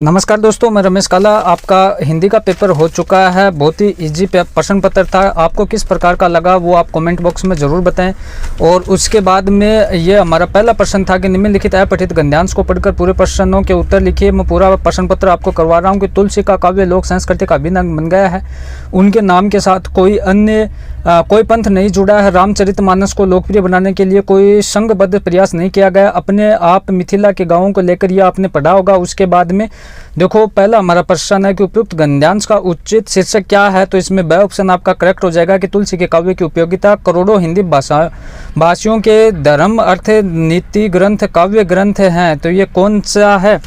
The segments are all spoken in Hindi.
नमस्कार दोस्तों, मैं रमेश काला। आपका हिंदी का पेपर हो चुका है। बहुत ही इजी प्रश्न पत्र था। आपको किस प्रकार का लगा वो आप कमेंट बॉक्स में ज़रूर बताएं। और उसके बाद में ये हमारा पहला प्रश्न था कि निम्नलिखित अपठित गद्यांश को पढ़कर पूरे प्रश्नों के उत्तर लिखिए। मैं पूरा प्रश्न पत्र आपको करवा रहा हूँ कि तुलसी का काव्य लोक संस्कृति का अभिन्न अंग बन गया है। उनके नाम के साथ कोई पंथ नहीं जुड़ा है। रामचरितमानस को लोकप्रिय बनाने के लिए कोई संघबद्ध प्रयास नहीं किया गया। अपने आप मिथिला के गाँवों को लेकर यह आपने पढ़ा होगा। उसके बाद में देखो, पहला हमारा प्रश्न है कि उपयुक्त गद्यांश का उचित शीर्षक क्या है। तो इसमें ब ऑप्शन आपका करेक्ट हो जाएगा कि तुलसी के काव्य की उपयोगिता करोड़ों हिंदी भाषियों के धर्म अर्थ नीति ग्रंथ काव्य ग्रंथ हैं। तो ये कौन सा है?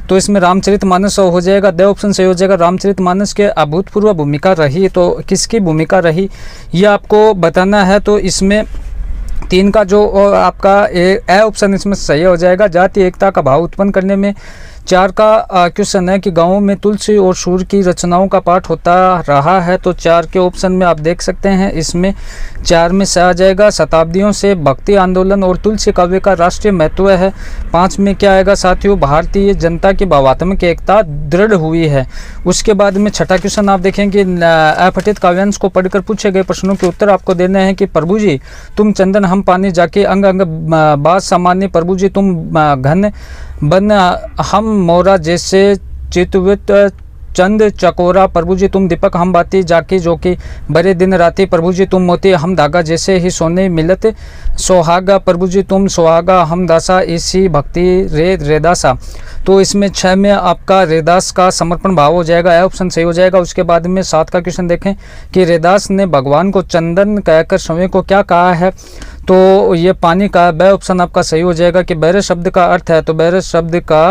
तो इसमें रामचरितमानस हो जाएगा। द ऑप्शन सही हो जाएगा। रामचरितमानस के अभूतपूर्व भूमिका रही। तो किसकी भूमिका रही ये आपको बताना है। तो इसमें 3 का जो आपका ए ऑप्शन इसमें सही हो जाएगा। जाति एकता का भाव उत्पन्न करने में। 4 का क्वेश्चन है कि गाँवों में तुलसी और सूर्य की रचनाओं का पाठ होता रहा है। तो 4 के ऑप्शन में आप देख सकते हैं। इसमें 4 में से आ जाएगा शताब्दियों से भक्ति आंदोलन और तुलसी काव्य का राष्ट्रीय महत्व है। 5 में क्या आएगा साथियों? भारतीय जनता की भावात्मक एकता दृढ़ हुई है। उसके बाद में 6ठा क्वेश्चन आप देखेंगे अपठित काव्यांश को पढ़कर पूछे गए प्रश्नों के उत्तर आपको देने हैं कि प्रभु जी तुम चंदन हम पानी जाके अंग अंग बात सामान्य। प्रभु जी तुम घन बन हम मोरा जैसे चितवित चंद चकोरा। प्रभु जी तुम दीपक हम बाती जाकी जो कि बड़े दिन राती। प्रभु जी तुम मोती हम धागा जैसे ही सोने मिलत सोहागा। प्रभु जी तुम सोहागा हम दासा इसी भक्ति रेदासा। तो इसमें 6 में आपका रेदास का समर्पण भाव हो जाएगा। ए ऑप्शन सही हो जाएगा। उसके बाद में 7 का क्वेश्चन देखें कि रेदास ने भगवान को चंदन कहकर स्वयं को क्या कहा है। तो ये पानी का बे ऑप्शन आपका सही हो जाएगा कि बहरे शब्द का अर्थ है। तो बहरे शब्द का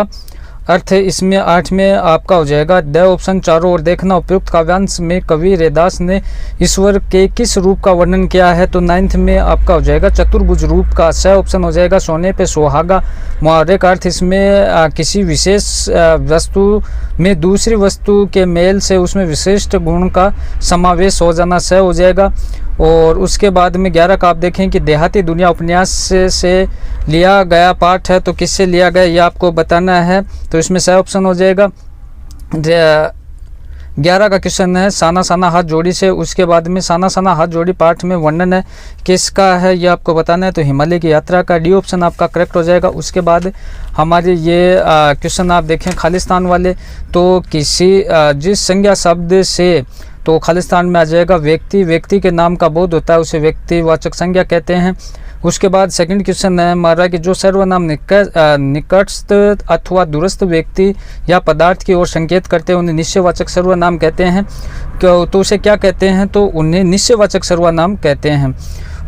अर्थ इसमें 8 में आपका हो जाएगा। द ऑप्शन चारों ओर देखना। उपयुक्त काव्यांश में कवि रेदास ने ईश्वर के किस रूप का वर्णन किया है। तो 9th में आपका हो जाएगा चतुर्भुज रूप का। स ऑप्शन हो जाएगा सोने पे सुहागा। मुहावरे का अर्थ इसमें किसी विशेष वस्तु में दूसरी वस्तु के मेल से उसमें विशिष्ट गुण का समावेश हो जाना स हो जाएगा। और उसके बाद में 11 का आप देखें कि देहाती दुनिया उपन्यास से लिया गया पाठ है। तो किससे लिया गया ये आपको बताना है। तो इसमें सही ऑप्शन हो जाएगा। 11 का क्वेश्चन है साना साना हाथ जोड़ी से। उसके बाद में साना साना हाथ जोड़ी पाठ में वर्णन है किसका है ये आपको बताना है। तो हिमालय की यात्रा का डी ऑप्शन आपका करेक्ट हो जाएगा। उसके बाद हमारे ये क्वेश्चन आप देखें खालिस्तान वाले। तो किसी जिस संज्ञा शब्द से तो खालिस्तान में आ जाएगा व्यक्ति के नाम का बोध होता है उसे व्यक्तिवाचक संज्ञा कहते हैं। उसके बाद सेकंड क्वेश्चन है हमारा कि जो सर्वनाम निकटस्थ अथवा दूरस्थ व्यक्ति या पदार्थ की ओर संकेत करते हैं उन्हें निश्चयवाचक सर्वनाम कहते हैं। तो उसे क्या कहते हैं? तो उन्हें निश्चयवाचक सर्वनाम कहते हैं।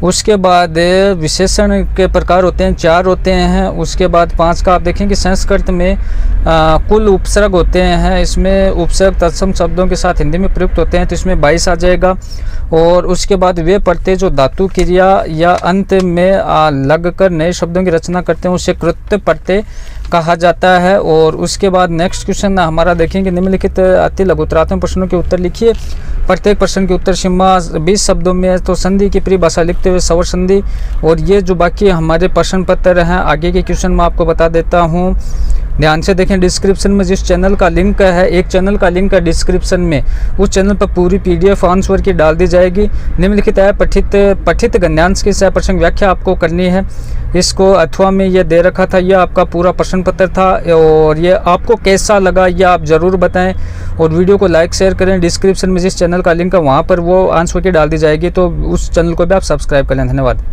उसके बाद विशेषण के प्रकार होते हैं 4 होते हैं। उसके बाद 5 का आप देखेंगे संस्कृत में कुल उपसर्ग होते हैं। इसमें उपसर्ग तत्सम शब्दों के साथ हिंदी में प्रयुक्त होते हैं। तो इसमें 22 आ जाएगा। और उसके बाद वे प्रत्यय जो धातु क्रिया या अंत में लगकर नए शब्दों की रचना करते हैं उसे कृत्य प्रत्यय कहा जाता है। और उसके बाद नेक्स्ट क्वेश्चन हमारा देखेंगे निम्नलिखित अति लघुतरात्मक प्रश्नों के उत्तर लिखिए। प्रत्येक प्रश्न के उत्तर सीमा 20 शब्दों में है। तो संधि की परिभाषा लिखते हुए स्वर संधि। और ये जो बाकी हमारे प्रश्न पत्र हैं आगे के क्वेश्चन में आपको बता देता हूँ। ध्यान से देखें। डिस्क्रिप्शन में जिस चैनल का लिंक है एक चैनल का लिंक है डिस्क्रिप्शन में, उस चैनल पर पूरी PDF आंसर की डाल दी जाएगी। निम्नलिखित है पठित गद्यांश की सह प्रसंग व्याख्या आपको करनी है। इसको अथवा में ये दे रखा था। यह आपका पूरा प्रश्न पत्र था। और ये आपको कैसा लगा यह आप ज़रूर बताएं। और वीडियो को लाइक शेयर करें। डिस्क्रिप्शन में जिस चैनल का लिंक है वहाँ पर वो आंसर की डाल दी जाएगी। तो उस चैनल को भी आप सब्सक्राइब कर लें। धन्यवाद।